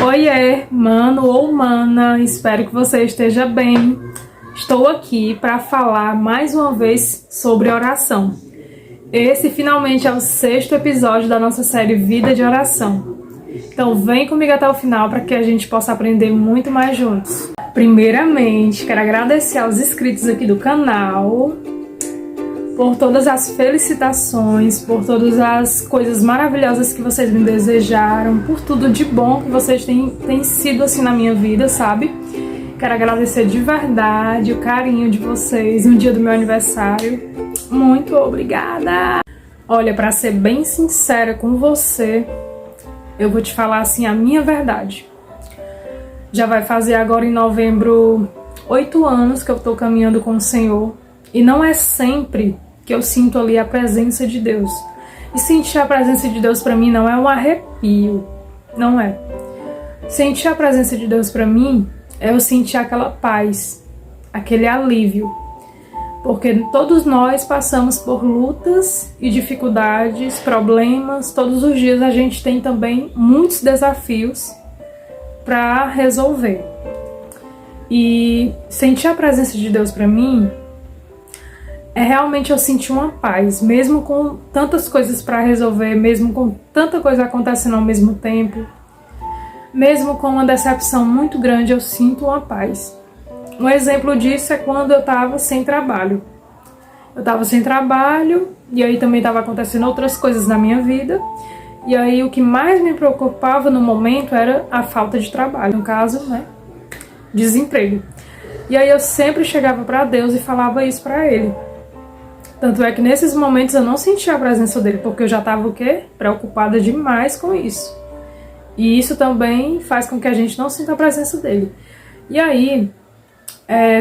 Oiê, mano ou mana, espero que você esteja bem. Estou aqui para falar mais uma vez sobre oração. Esse finalmente é o 6º episódio da nossa série Vida de Oração. Então vem comigo até o final para que a gente possa aprender muito mais juntos. Primeiramente, quero agradecer aos inscritos aqui do canal por todas as felicitações, por todas as coisas maravilhosas que vocês me desejaram, por tudo de bom que vocês têm sido assim na minha vida, sabe? Quero agradecer de verdade o carinho de vocês no dia do meu aniversário. Muito obrigada! Olha, para ser bem sincera com você, eu vou te falar assim a minha verdade. Já vai fazer agora em novembro 8 anos que eu tô caminhando com o Senhor. E não é sempre que eu sinto ali a presença de Deus. E sentir a presença de Deus pra mim não é um arrepio, não é. Sentir a presença de Deus pra mim é eu sentir aquela paz, aquele alívio. Porque todos nós passamos por lutas e dificuldades, problemas. Todos os dias a gente tem também muitos desafios pra resolver. E sentir a presença de Deus pra mim é realmente eu sentir uma paz, mesmo com tantas coisas para resolver, mesmo com tanta coisa acontecendo ao mesmo tempo, mesmo com uma decepção muito grande, eu sinto uma paz. Um exemplo disso é quando eu estava sem trabalho. Eu estava sem trabalho e aí também estava acontecendo outras coisas na minha vida. E aí o que mais me preocupava no momento era a falta de trabalho, no caso, né, desemprego. E aí eu sempre chegava para Deus e falava isso para Ele. Tanto é que nesses momentos eu não sentia a presença dele, porque eu já estava o quê? Preocupada demais com isso. E isso também faz com que a gente não sinta a presença dele. E aí,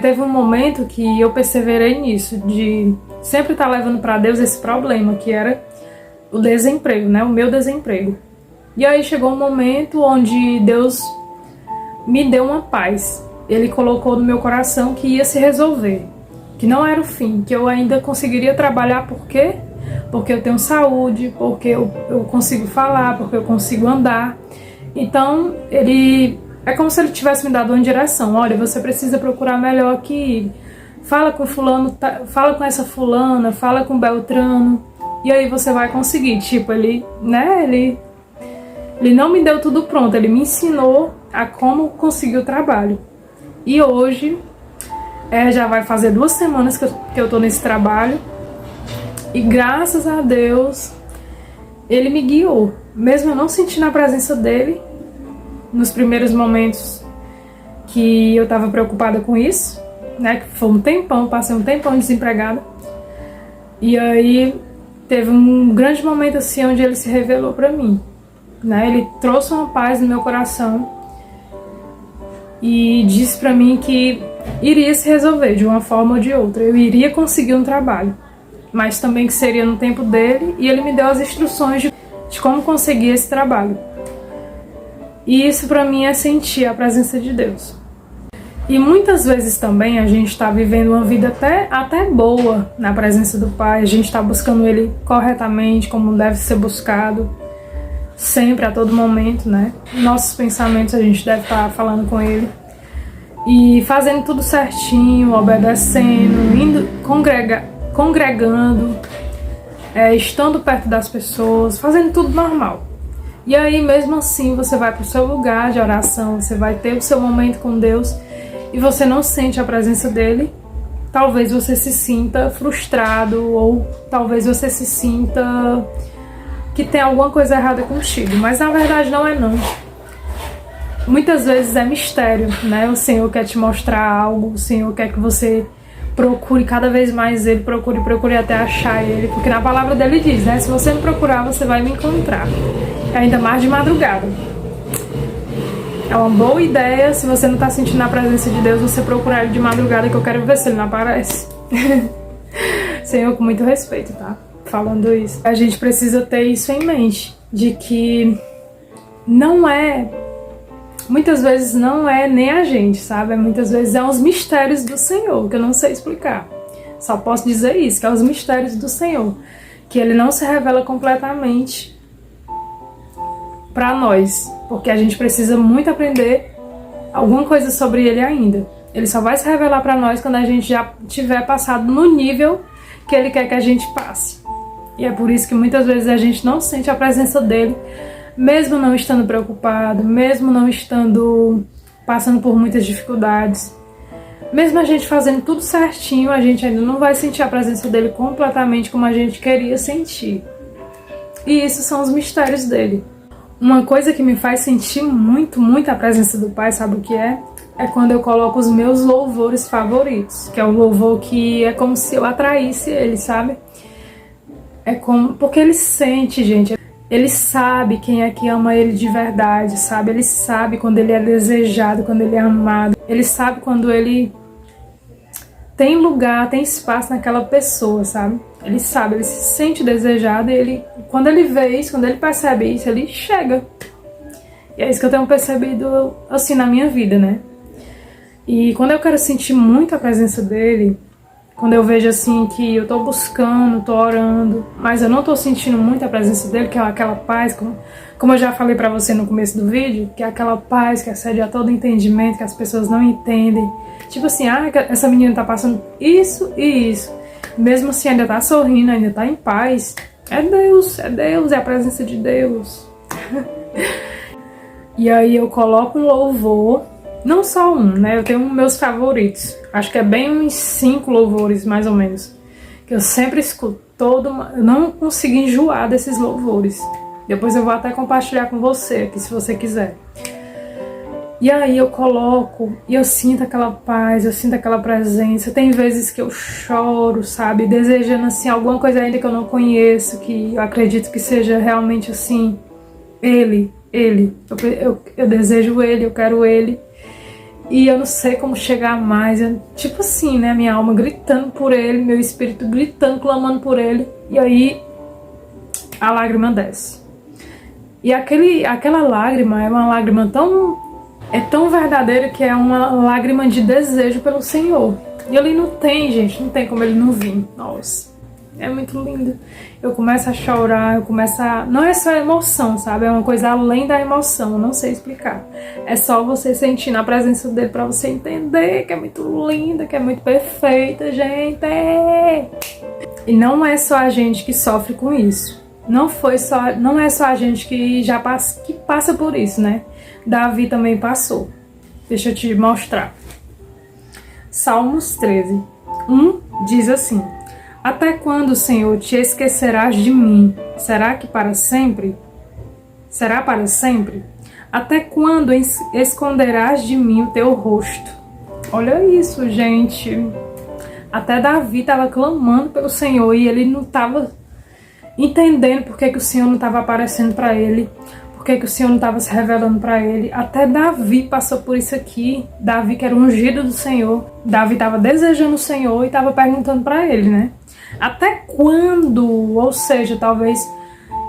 teve um momento que eu perseverei nisso, de sempre estar levando para Deus esse problema, que era o desemprego, né? O meu desemprego. E aí chegou um momento onde Deus me deu uma paz. Ele colocou no meu coração que ia se resolver. Que não era o fim, que eu ainda conseguiria trabalhar, por quê? Porque eu tenho saúde, porque eu consigo falar, porque eu consigo andar. Então, é como se ele tivesse me dado uma direção. Olha, você precisa procurar melhor aqui. Fala com fulano, fala com essa fulana, fala com Beltrano, e aí você vai conseguir. Tipo, ele não me deu tudo pronto, ele me ensinou a como conseguir o trabalho. E hoje já vai fazer 2 semanas que eu tô nesse trabalho. E graças a Deus, ele me guiou. Mesmo eu não sentindo a presença dele, nos primeiros momentos que eu tava preocupada com isso, né? Que foi um tempão, passei um tempão desempregada. E aí, teve um grande momento assim, onde ele se revelou pra mim, né? Ele trouxe uma paz no meu coração e disse pra mim que iria se resolver de uma forma ou de outra. Eu iria conseguir um trabalho, mas também que seria no tempo dele, e ele me deu as instruções de como conseguir esse trabalho. E isso pra mim é sentir a presença de Deus. E muitas vezes também a gente está vivendo uma vida até boa na presença do Pai, a gente está buscando Ele corretamente, como deve ser buscado, sempre, a todo momento, né? Nossos pensamentos a gente deve estar falando com Ele. E fazendo tudo certinho, obedecendo, indo congregando, estando perto das pessoas, fazendo tudo normal. E aí, mesmo assim, você vai para o seu lugar de oração, você vai ter o seu momento com Deus e você não sente a presença dele. Talvez você se sinta frustrado ou talvez você se sinta que tem alguma coisa errada contigo, mas na verdade não é não. Muitas vezes é mistério, né? O Senhor quer te mostrar algo, o Senhor quer que você procure cada vez mais Ele, procure até achar Ele, porque na palavra dele diz, né? Se você me procurar, você vai me encontrar, ainda mais de madrugada. É uma boa ideia, se você não está sentindo a presença de Deus, você procurar Ele de madrugada, que eu quero ver se Ele não aparece. Senhor, com muito respeito, tá? Falando isso. A gente precisa ter isso em mente, de que muitas vezes não é nem a gente, sabe? Muitas vezes é os mistérios do Senhor, que eu não sei explicar. Só posso dizer isso, que é os mistérios do Senhor, que Ele não se revela completamente para nós, porque a gente precisa muito aprender alguma coisa sobre ele ainda. Ele só vai se revelar para nós quando a gente já tiver passado no nível que ele quer que a gente passe. E é por isso que muitas vezes a gente não sente a presença dele, mesmo não estando preocupado, mesmo não estando passando por muitas dificuldades. Mesmo a gente fazendo tudo certinho, a gente ainda não vai sentir a presença dele completamente como a gente queria sentir. E isso são os mistérios dele. Uma coisa que me faz sentir muito, muito a presença do Pai, sabe o que é? É quando eu coloco os meus louvores favoritos, que é um louvor que é como se eu atraísse ele, sabe? É como... Porque ele sente, gente. Ele sabe quem é que ama ele de verdade, sabe? Ele sabe quando ele é desejado, quando ele é amado. Ele sabe quando ele tem lugar, tem espaço naquela pessoa, sabe? Ele sabe, ele se sente desejado e ele, quando ele vê isso, quando ele percebe isso, ele chega. E é isso que eu tenho percebido, assim, na minha vida, né? E quando eu quero sentir muito a presença dele, quando eu vejo assim que eu tô buscando, tô orando, mas eu não tô sentindo muito a presença dele, que é aquela paz, como eu já falei pra você no começo do vídeo, que é aquela paz que excede a todo entendimento, que as pessoas não entendem. Tipo assim, essa menina tá passando isso e isso. Mesmo assim ainda tá sorrindo, ainda tá em paz. É Deus, é a presença de Deus. E aí eu coloco um louvor, não só um, né? Eu tenho meus favoritos. Acho que é bem uns 5 louvores, mais ou menos. Que eu sempre escuto eu não consigo enjoar desses louvores. Depois eu vou até compartilhar com você aqui, se você quiser. E aí eu coloco e eu sinto aquela paz, eu sinto aquela presença. Tem vezes que eu choro, sabe? Desejando assim alguma coisa ainda que eu não conheço, que eu acredito que seja realmente assim, ele. Eu desejo ele, eu quero ele. E eu não sei como chegar mais. Tipo assim, né? Minha alma gritando por ele, meu espírito gritando, clamando por ele. E aí a lágrima desce. E aquela lágrima é uma lágrima tão verdadeira que é uma lágrima de desejo pelo Senhor. E ali não tem, gente, não tem como ele não vir. Nossa, é muito lindo. Eu começo a chorar, não é só emoção, sabe? É uma coisa além da emoção, eu não sei explicar. É só você sentir na presença dele pra você entender que é muito linda, que é muito perfeita, gente. E não é só a gente que sofre com isso. Não é só a gente que passa por isso, né? Davi também passou. Deixa eu te mostrar. Salmos 13, 1 diz assim: até quando, Senhor, te esquecerás de mim? Será para sempre? Até quando esconderás de mim o teu rosto? Olha isso, gente. Até Davi estava clamando pelo Senhor e ele não estava entendendo por que o Senhor não estava aparecendo para ele, por que o Senhor não estava se revelando para ele. Até Davi passou por isso aqui. Davi, que era o ungido do Senhor, Davi estava desejando o Senhor e estava perguntando para ele, né? Até quando? Ou seja, talvez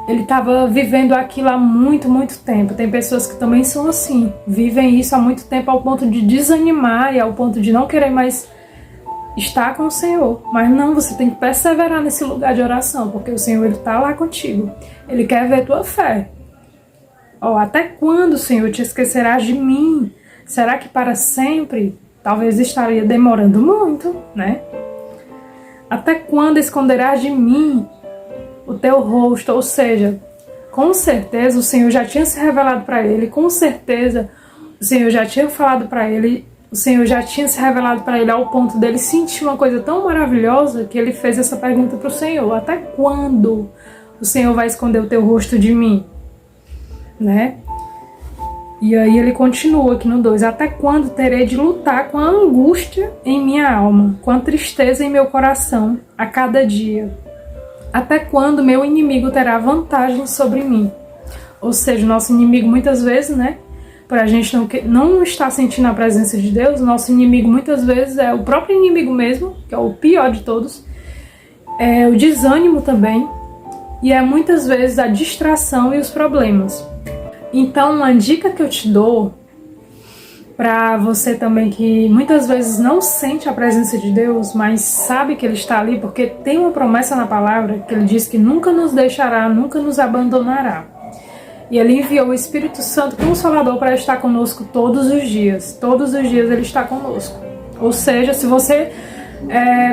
ele estava vivendo aquilo há muito, muito tempo. Tem pessoas que também são assim, vivem isso há muito tempo ao ponto de desanimar e ao ponto de não querer mais estar com o Senhor. Mas não, você tem que perseverar nesse lugar de oração, porque o Senhor está lá contigo. Ele quer ver tua fé. Até quando, Senhor, te esquecerás de mim? Será que para sempre? Talvez estaria demorando muito, né? Até quando esconderás de mim o teu rosto? Ou seja, com certeza o Senhor já tinha se revelado para ele, com certeza o Senhor já tinha falado para ele, o Senhor já tinha se revelado para ele ao ponto dele sentir uma coisa tão maravilhosa que ele fez essa pergunta para o Senhor: até quando o Senhor vai esconder o teu rosto de mim? Né? E aí ele continua aqui no 2: até quando terei de lutar com a angústia em minha alma, com a tristeza em meu coração a cada dia? Até quando meu inimigo terá vantagem sobre mim? Ou seja, o nosso inimigo muitas vezes, né? Para a gente não estar sentindo a presença de Deus, o nosso inimigo muitas vezes é o próprio inimigo mesmo, que é o pior de todos. É o desânimo também. E é muitas vezes a distração e os problemas. Então, uma dica que eu te dou para você também que muitas vezes não sente a presença de Deus, mas sabe que Ele está ali, porque tem uma promessa na palavra que Ele diz que nunca nos deixará, nunca nos abandonará. E Ele enviou o Espírito Santo Consolador para estar conosco todos os dias. Todos os dias Ele está conosco. Ou seja, se você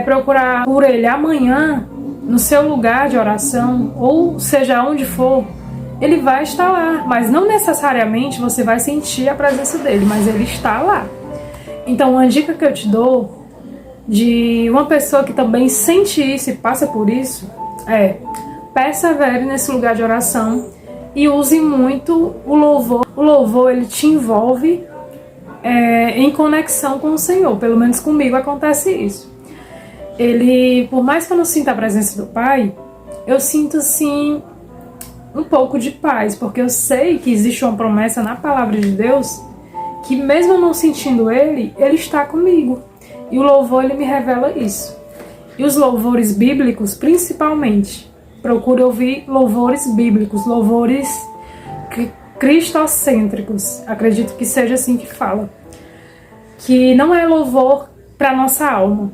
procurar por Ele amanhã, no seu lugar de oração, ou seja onde for, Ele vai estar lá. Mas não necessariamente você vai sentir a presença dEle, mas Ele está lá. Então, uma dica que eu te dou de uma pessoa que também sente isso e passa por isso é: persevere nesse lugar de oração e use muito o louvor. O louvor, ele te envolve em conexão com o Senhor. Pelo menos comigo acontece isso. Ele, por mais que eu não sinta a presença do Pai, eu sinto assim um pouco de paz, porque eu sei que existe uma promessa na palavra de Deus que mesmo eu não sentindo Ele está comigo. E o louvor, ele me revela isso. E os louvores bíblicos, principalmente, procure ouvir louvores bíblicos, louvores cristocêntricos. Acredito que seja assim que fala. Que não é louvor para nossa alma,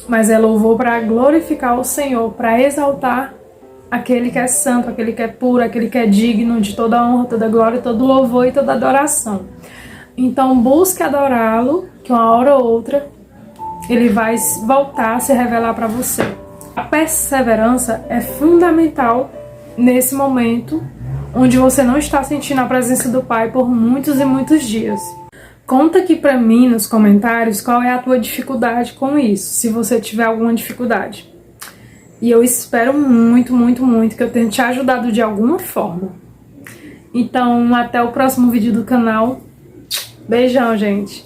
mas é louvor para glorificar o Senhor, para exaltar aquele que é santo, aquele que é puro, aquele que é digno de toda honra, toda glória, todo louvor e toda adoração. Então busque adorá-lo, que uma hora ou outra Ele vai voltar a se revelar para você. A perseverança é fundamental nesse momento onde você não está sentindo a presença do Pai por muitos e muitos dias. Conta aqui para mim nos comentários qual é a tua dificuldade com isso, se você tiver alguma dificuldade. E eu espero muito, muito, muito que eu tenha te ajudado de alguma forma. Então, até o próximo vídeo do canal. Beijão, gente!